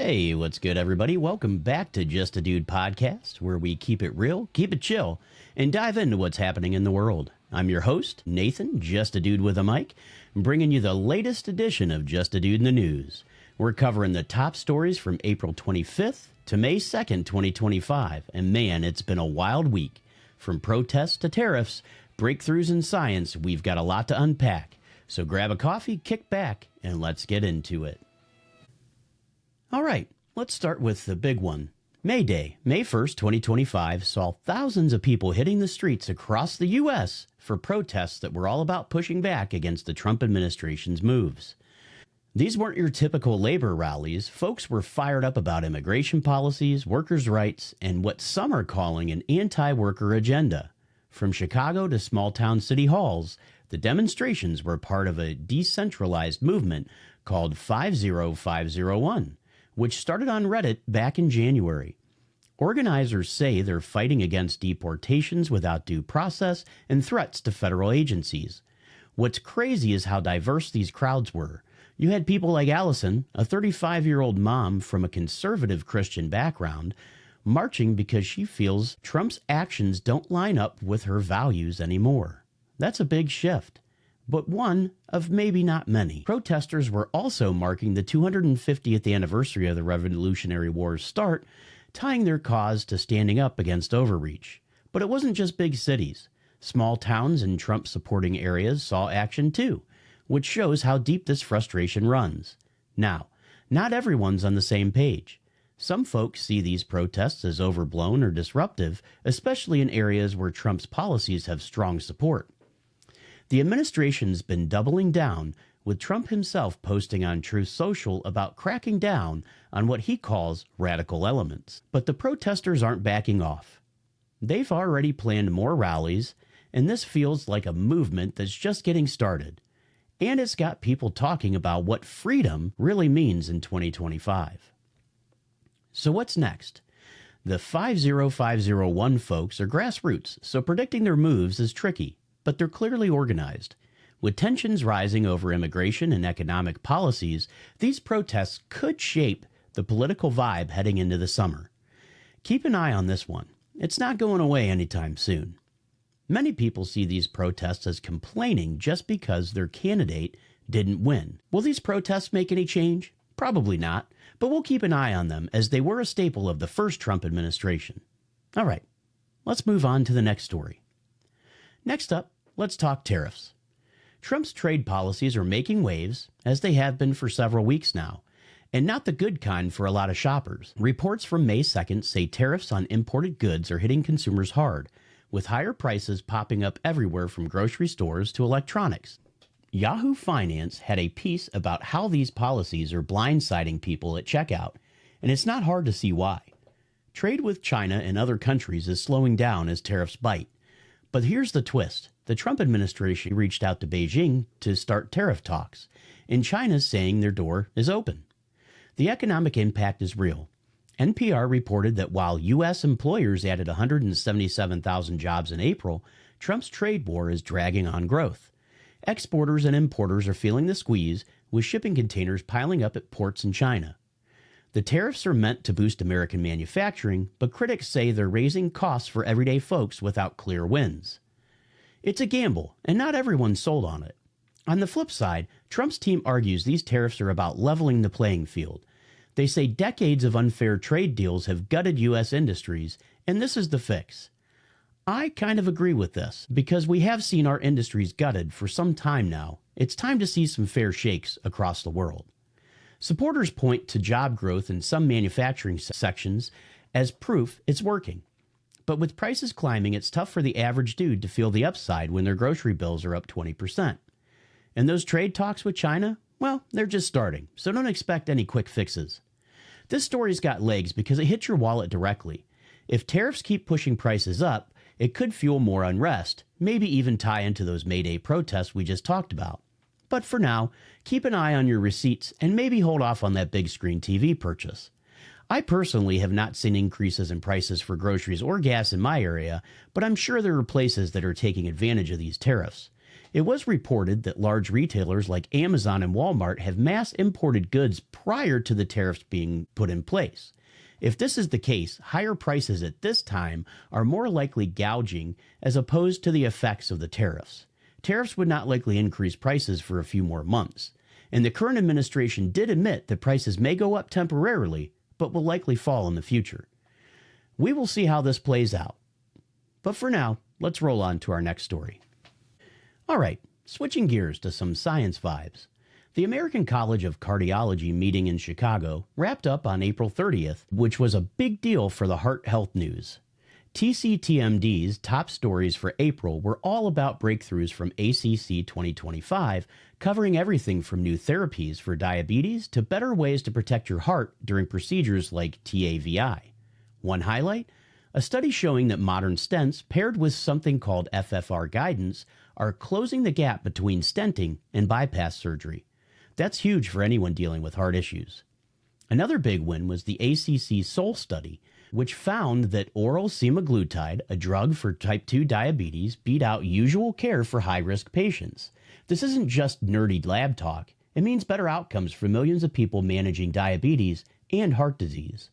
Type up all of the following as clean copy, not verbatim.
Hey, what's good, everybody? Welcome back to Just a Dude podcast, where we keep it real, keep it chill, and dive into what's happening in the world. I'm your host, Nathan, Just a Dude with a Mic, bringing you the latest edition of Just a Dude in the News. We're covering the top stories from April 25th to May 2nd, 2025, and man, it's been a wild week. From protests to tariffs, breakthroughs in science, we've got a lot to unpack. So grab a coffee, kick back, and let's get into it. All right, let's start with the big one. May Day, May 1st, 2025, saw thousands of people hitting the streets across the U.S. for protests that were all about pushing back against the Trump administration's moves. These weren't your typical labor rallies. Folks were fired up about immigration policies, workers' rights, and what some are calling an anti-worker agenda. From Chicago to small-town city halls, the demonstrations were part of a decentralized movement called 50501. Which started on Reddit back in January. Organizers say they're fighting against deportations without due process and threats to federal agencies. What's crazy is how diverse these crowds were. You had people like Allison, a 35-year-old mom from a conservative Christian background, marching because she feels Trump's actions don't line up with her values anymore. That's a big shift. But one of maybe not many. Protesters were also marking the 250th anniversary of the Revolutionary War's start, tying their cause to standing up against overreach. But it wasn't just big cities. Small towns and Trump-supporting areas saw action too, which shows how deep this frustration runs. Now, not everyone's on the same page. Some folks see these protests as overblown or disruptive, especially in areas where Trump's policies have strong support. The administration's been doubling down, with Trump himself posting on Truth Social about cracking down on what he calls radical elements. But the protesters aren't backing off. They've already planned more rallies, and this feels like a movement that's just getting started. And it's got people talking about what freedom really means in 2025. So what's next? The 50501 folks are grassroots, so predicting their moves is tricky. But they're clearly organized. With tensions rising over immigration and economic policies, these protests could shape the political vibe heading into the summer. Keep an eye on this one. It's not going away anytime soon. Many people see these protests as complaining just because their candidate didn't win. Will these protests make any change? Probably not, but we'll keep an eye on them as they were a staple of the first Trump administration. All right, let's move on to the next story. Next up, let's talk tariffs. Trump's trade policies are making waves, as they have been for several weeks now, and not the good kind for a lot of shoppers. Reports from May 2nd say tariffs on imported goods are hitting consumers hard, with higher prices popping up everywhere from grocery stores to electronics. Yahoo Finance had a piece about how these policies are blindsiding people at checkout, and it's not hard to see why. Trade with China and other countries is slowing down as tariffs bite. But here's the twist. The Trump administration reached out to Beijing to start tariff talks, and China's saying their door is open. The economic impact is real. NPR reported that while U.S. employers added 177,000 jobs in April, Trump's trade war is dragging on growth. Exporters and importers are feeling the squeeze, with shipping containers piling up at ports in China. The tariffs are meant to boost American manufacturing, but critics say they're raising costs for everyday folks without clear wins. It's a gamble, and not everyone's sold on it. On the flip side, Trump's team argues these tariffs are about leveling the playing field. They say decades of unfair trade deals have gutted U.S. industries, and this is the fix. I kind of agree with this, because we have seen our industries gutted for some time now, it's time to see some fair shakes across the world. Supporters point to job growth in some manufacturing sections as proof it's working. But with prices climbing, it's tough for the average dude to feel the upside when their grocery bills are up 20%. And those trade talks with China, well, they're just starting, so don't expect any quick fixes. This story's got legs because it hits your wallet directly. If tariffs keep pushing prices up, it could fuel more unrest, maybe even tie into those May Day protests we just talked about. But for now, keep an eye on your receipts and maybe hold off on that big screen TV purchase. I personally have not seen increases in prices for groceries or gas in my area, but I'm sure there are places that are taking advantage of these tariffs. It was reported that large retailers like Amazon and Walmart have mass imported goods prior to the tariffs being put in place. If this is the case, higher prices at this time are more likely gouging as opposed to the effects of the tariffs. Tariffs would not likely increase prices for a few more months. And the current administration did admit that prices may go up temporarily, but will likely fall in the future. We will see how this plays out. But for now, let's roll on to our next story. All right, switching gears to some science vibes. The American College of Cardiology meeting in Chicago wrapped up on April 30th, which was a big deal for the heart health news. TCTMD's top stories for April were all about breakthroughs from ACC 2025, covering everything from new therapies for diabetes to better ways to protect your heart during procedures like TAVI. One highlight? A study showing that modern stents paired with something called FFR guidance are closing the gap between stenting and bypass surgery. That's huge for anyone dealing with heart issues. Another big win was the ACC SOUL study, which found that oral semaglutide, a drug for type 2 diabetes, beat out usual care for high-risk patients. This isn't just nerdy lab talk. It means better outcomes for millions of people managing diabetes and heart disease.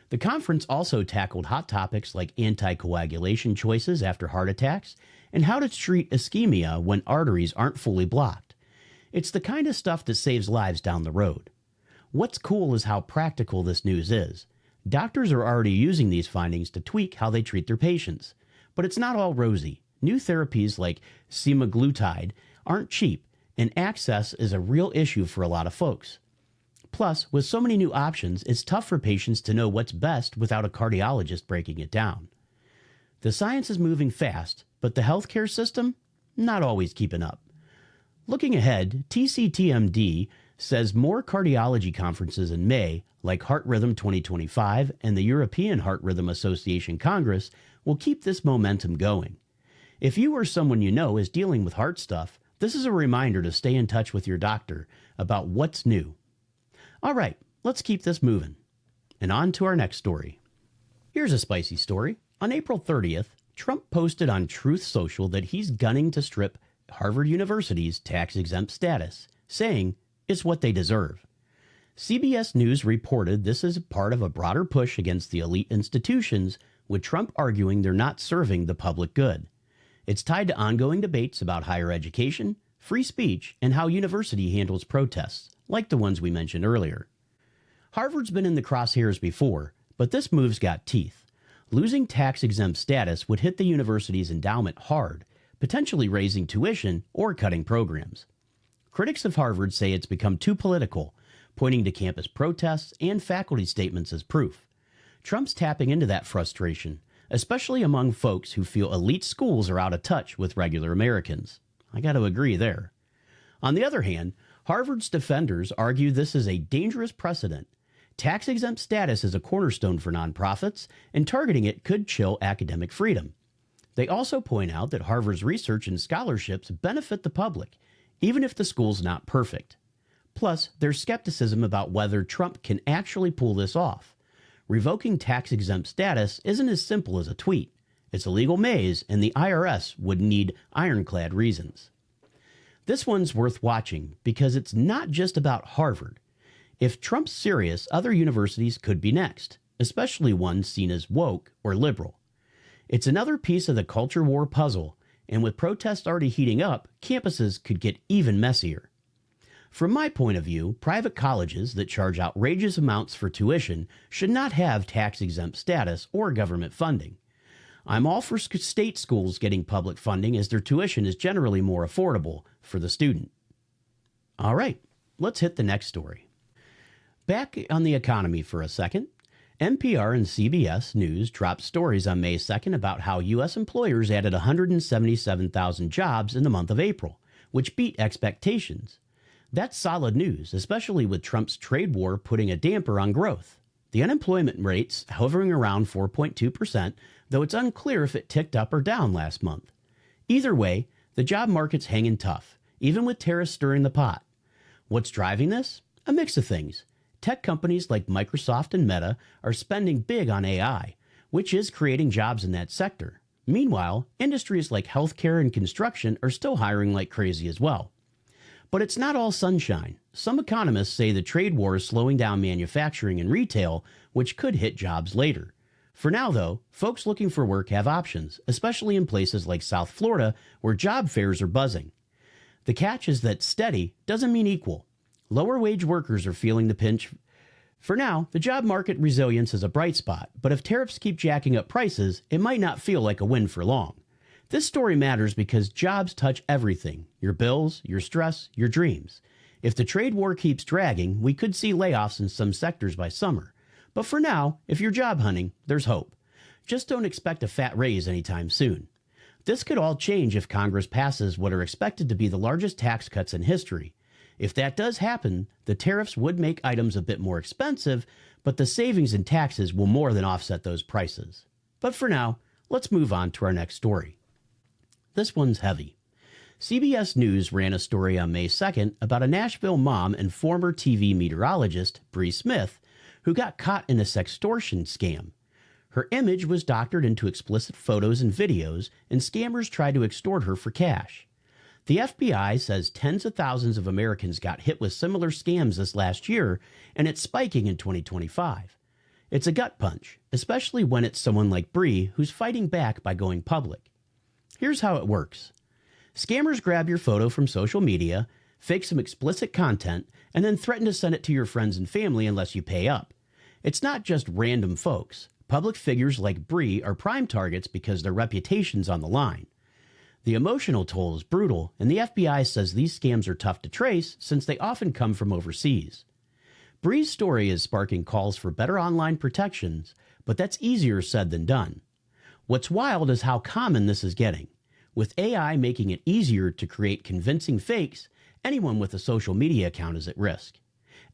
The conference also tackled hot topics like anticoagulation choices after heart attacks and how to treat ischemia when arteries aren't fully blocked. It's the kind of stuff that saves lives down the road. What's cool is how practical this news is. Doctors are already using these findings to tweak how they treat their patients. But it's not all rosy. New therapies like semaglutide aren't cheap, and access is a real issue for a lot of folks. Plus, with so many new options, it's tough for patients to know what's best without a cardiologist breaking it down. The science is moving fast, but the healthcare system, not always keeping up. Looking ahead, TCTMD says more cardiology conferences in May, like Heart Rhythm 2025 and the European Heart Rhythm Association Congress, will keep this momentum going. If you or someone you know is dealing with heart stuff, this is a reminder to stay in touch with your doctor about what's new. All right, let's keep this moving. And on to our next story. Here's a spicy story. On April 30th, Trump posted on Truth Social that he's gunning to strip Harvard University's tax-exempt status, saying it's what they deserve. CBS News reported this is part of a broader push against the elite institutions, with Trump arguing they're not serving the public good. It's tied to ongoing debates about higher education, free speech, and how university handles protests, like the ones we mentioned earlier. Harvard's been in the crosshairs before, but this move's got teeth. Losing tax-exempt status would hit the university's endowment hard, potentially raising tuition or cutting programs. Critics of Harvard say it's become too political, pointing to campus protests and faculty statements as proof. Trump's tapping into that frustration, especially among folks who feel elite schools are out of touch with regular Americans. I got to agree there. On the other hand, Harvard's defenders argue this is a dangerous precedent. Tax-exempt status is a cornerstone for nonprofits, and targeting it could chill academic freedom. They also point out that Harvard's research and scholarships benefit the public, even if the school's not perfect. Plus, there's skepticism about whether Trump can actually pull this off. Revoking tax-exempt status isn't as simple as a tweet. It's a legal maze, and the IRS would need ironclad reasons. This one's worth watching because it's not just about Harvard. If Trump's serious, other universities could be next, especially ones seen as woke or liberal. It's another piece of the culture war puzzle, and with protests already heating up, campuses could get even messier. From my point of view, private colleges that charge outrageous amounts for tuition should not have tax-exempt status or government funding. I'm all for state schools getting public funding as their tuition is generally more affordable for the student. All right, let's hit the next story. Back on the economy for a second. NPR and CBS News dropped stories on May 2nd about how U.S. employers added 177,000 jobs in the month of April, which beat expectations. That's solid news, especially with Trump's trade war putting a damper on growth. The unemployment rate's hovering around 4.2%, though it's unclear if it ticked up or down last month. Either way, the job market's hanging tough, even with tariffs stirring the pot. What's driving this? A mix of things. Tech companies like Microsoft and Meta are spending big on AI, which is creating jobs in that sector. Meanwhile, industries like healthcare and construction are still hiring like crazy as well. But it's not all sunshine. Some economists say the trade war is slowing down manufacturing and retail, which could hit jobs later. For now, though, folks looking for work have options, especially in places like South Florida, where job fairs are buzzing. The catch is that steady doesn't mean equal. Lower wage workers are feeling the pinch. For now, the job market resilience is a bright spot, but if tariffs keep jacking up prices, it might not feel like a win for long. This story matters because jobs touch everything: your bills, your stress, your dreams. If the trade war keeps dragging, we could see layoffs in some sectors by summer. But for now, if you're job hunting, there's hope. Just don't expect a fat raise anytime soon. This could all change if Congress passes what are expected to be the largest tax cuts in history. If that does happen, the tariffs would make items a bit more expensive, but the savings in taxes will more than offset those prices. But for now, let's move on to our next story. This one's heavy. CBS News ran a story on May 2nd about a Nashville mom and former TV meteorologist, Bree Smith, who got caught in a sextortion scam. Her image was doctored into explicit photos and videos, and scammers tried to extort her for cash. The FBI says tens of thousands of Americans got hit with similar scams this last year, and it's spiking in 2025. It's a gut punch, especially when it's someone like Bree who's fighting back by going public. Here's how it works. Scammers grab your photo from social media, fake some explicit content, and then threaten to send it to your friends and family unless you pay up. It's not just random folks. Public figures like Bree are prime targets because their reputation's on the line. The emotional toll is brutal, and the FBI says these scams are tough to trace since they often come from overseas. Bree's story is sparking calls for better online protections, but that's easier said than done. What's wild is how common this is getting. With AI making it easier to create convincing fakes, anyone with a social media account is at risk.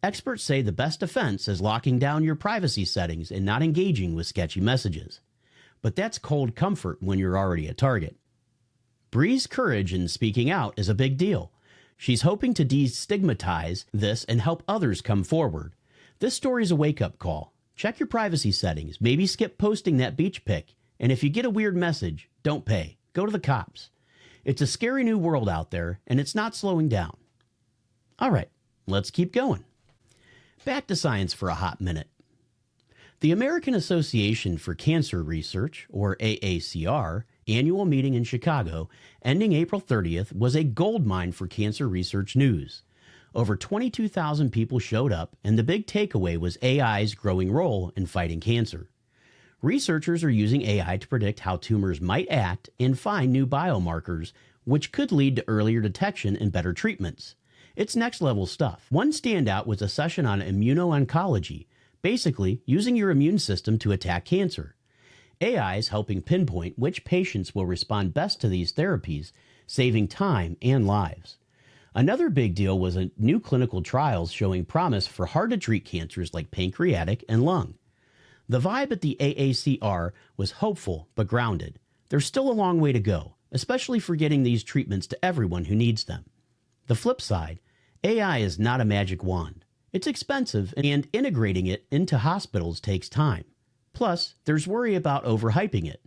Experts say the best defense is locking down your privacy settings and not engaging with sketchy messages. But that's cold comfort when you're already a target. Bree's courage in speaking out is a big deal. She's hoping to destigmatize this and help others come forward. This story's a wake-up call. Check your privacy settings, maybe skip posting that beach pic, and if you get a weird message, don't pay. Go to the cops. It's a scary new world out there, and it's not slowing down. All right, let's keep going. Back to science for a hot minute. The American Association for Cancer Research, or AACR, annual meeting in Chicago, ending April 30th, was a goldmine for cancer research news. Over 22,000 people showed up, and the big takeaway was AI's growing role in fighting cancer. Researchers are using AI to predict how tumors might act and find new biomarkers, which could lead to earlier detection and better treatments. It's next-level stuff. One standout was a session on immuno-oncology, basically using your immune system to attack cancer. AI is helping pinpoint which patients will respond best to these therapies, saving time and lives. Another big deal was a new clinical trials showing promise for hard-to-treat cancers like pancreatic and lung. The vibe at the AACR was hopeful but grounded. There's still a long way to go, especially for getting these treatments to everyone who needs them. The flip side, AI is not a magic wand. It's expensive, and integrating it into hospitals takes time. Plus, there's worry about overhyping it.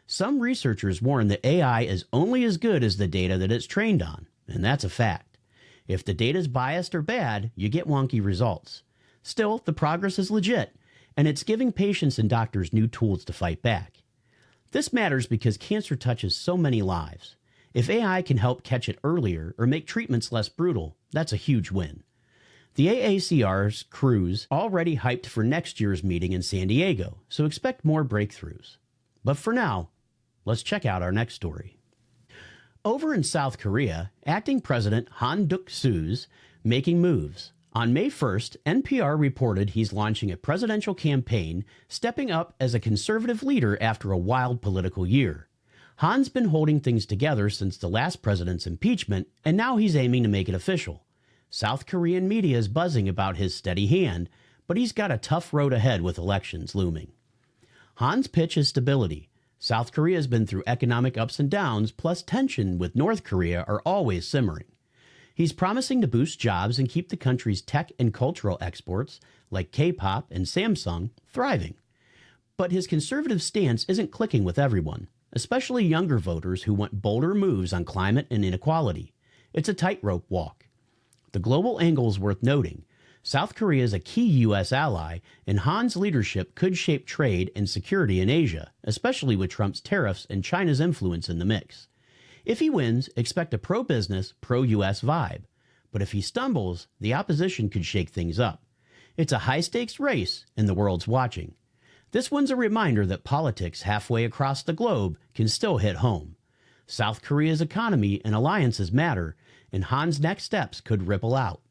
Some researchers warn that AI is only as good as the data that it's trained on, and that's a fact. If the data's biased or bad, you get wonky results. Still, the progress is legit, and it's giving patients and doctors new tools to fight back. This matters because cancer touches so many lives. If AI can help catch it earlier or make treatments less brutal, that's a huge win. The AACR's crew's already hyped for next year's meeting in San Diego, so expect more breakthroughs. But for now, let's check out our next story. Over in South Korea, acting President Han Duk-soo's making moves. On May 1st, NPR reported he's launching a presidential campaign, stepping up as a conservative leader after a wild political year. Han's been holding things together since the last president's impeachment, and now he's aiming to make it official. South Korean media is buzzing about his steady hand, but he's got a tough road ahead with elections looming. Han's pitch is stability. South Korea has been through economic ups and downs, plus tension with North Korea are always simmering. He's promising to boost jobs and keep the country's tech and cultural exports, like K-pop and Samsung, thriving. But his conservative stance isn't clicking with everyone, especially younger voters who want bolder moves on climate and inequality. It's a tightrope walk. The global angle is worth noting. South Korea is a key U.S. ally, and Han's leadership could shape trade and security in Asia, especially with Trump's tariffs and China's influence in the mix. If he wins, expect a pro-business, pro-U.S. vibe. But if he stumbles, the opposition could shake things up. It's a high-stakes race, and the world's watching. This one's a reminder that politics halfway across the globe can still hit home. South Korea's economy and alliances matter, and Han's next steps could ripple out.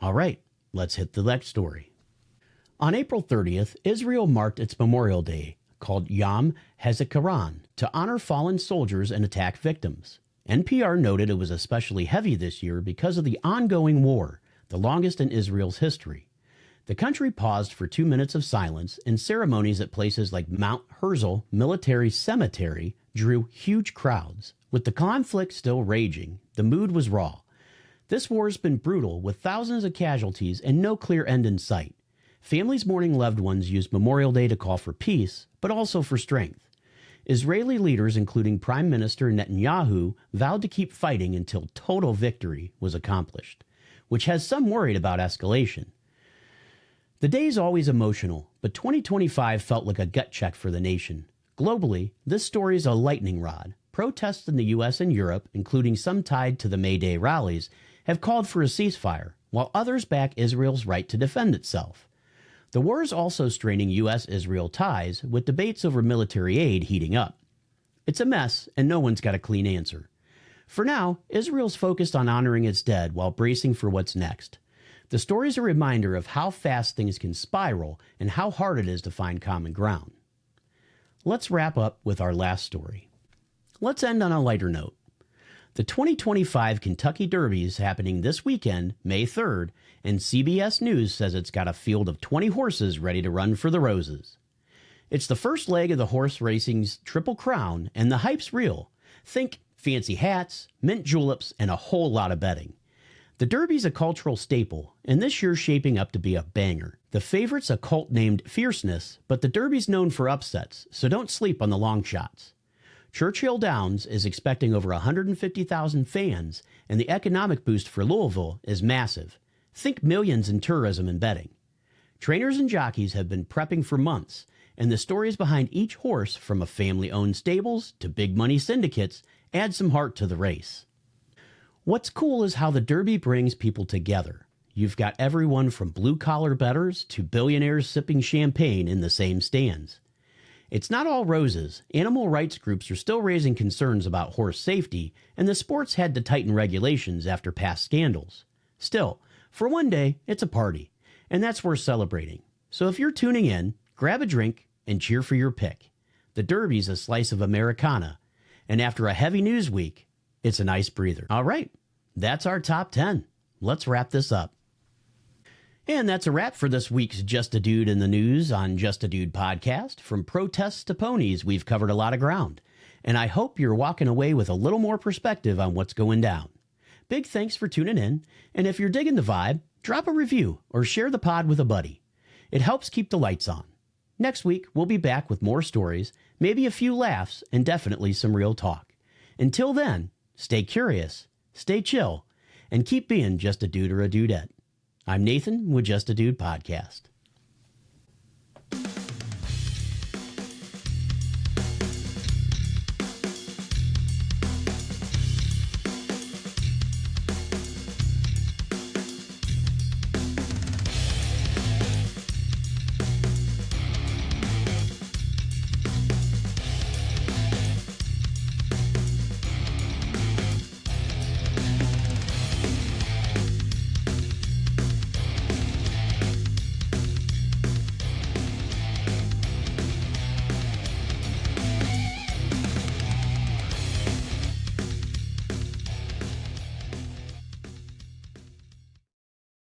All right, let's hit the next story. On April 30th, Israel marked its Memorial Day, called Yom HaZikaron, to honor fallen soldiers and attack victims. NPR noted it was especially heavy this year because of the ongoing war, the longest in Israel's history. The country paused for 2 minutes of silence, and ceremonies at places like Mount Herzl Military Cemetery drew huge crowds. With the conflict still raging, the mood was raw. This war's been brutal, with thousands of casualties and no clear end in sight. Families mourning loved ones used Memorial Day to call for peace, but also for strength. Israeli leaders, including Prime Minister Netanyahu, vowed to keep fighting until total victory was accomplished, which has some worried about escalation. The day's always emotional, but 2025 felt like a gut check for the nation. Globally, this story is a lightning rod. Protests in the U.S. and Europe, including some tied to the May Day rallies, have called for a ceasefire, while others back Israel's right to defend itself. The war is also straining U.S.-Israel ties, with debates over military aid heating up. It's a mess, and no one's got a clean answer. For now, Israel's focused on honoring its dead while bracing for what's next. The story's a reminder of how fast things can spiral and how hard it is to find common ground. Let's wrap up with our last story. Let's end on a lighter note. The 2025 Kentucky Derby is happening this weekend, May 3rd, and CBS News says it's got a field of 20 horses ready to run for the roses. It's the first leg of the horse racing's Triple Crown, and the hype's real. Think fancy hats, mint juleps, and a whole lot of betting. The Derby's a cultural staple, and this year's shaping up to be a banger. The favorite's a colt named Fierceness, but the Derby's known for upsets, so don't sleep on the long shots. Churchill Downs is expecting over 150,000 fans, and the economic boost for Louisville is massive. Think millions in tourism and betting. Trainers and jockeys have been prepping for months, and the stories behind each horse, from a family-owned stables to big money syndicates, add some heart to the race. What's cool is how the Derby brings people together. You've got everyone from blue-collar bettors to billionaires sipping champagne in the same stands. It's not all roses. Animal rights groups are still raising concerns about horse safety, and the sport's had to tighten regulations after past scandals. Still, for one day, it's a party, and that's worth celebrating. So if you're tuning in, grab a drink and cheer for your pick. The Derby's a slice of Americana, and after a heavy news week, it's a nice breather. All right, that's our top 10. Let's wrap this up. And that's a wrap for this week's Just a Dude in the News on Just a Dude podcast. From protests to ponies, we've covered a lot of ground. And I hope you're walking away with a little more perspective on what's going down. Big thanks for tuning in. And if you're digging the vibe, drop a review or share the pod with a buddy. It helps keep the lights on. Next week, we'll be back with more stories, maybe a few laughs, and definitely some real talk. Until then, stay curious, stay chill, and keep being just a dude or a dudette. I'm Nathan with Just a Dude Podcast.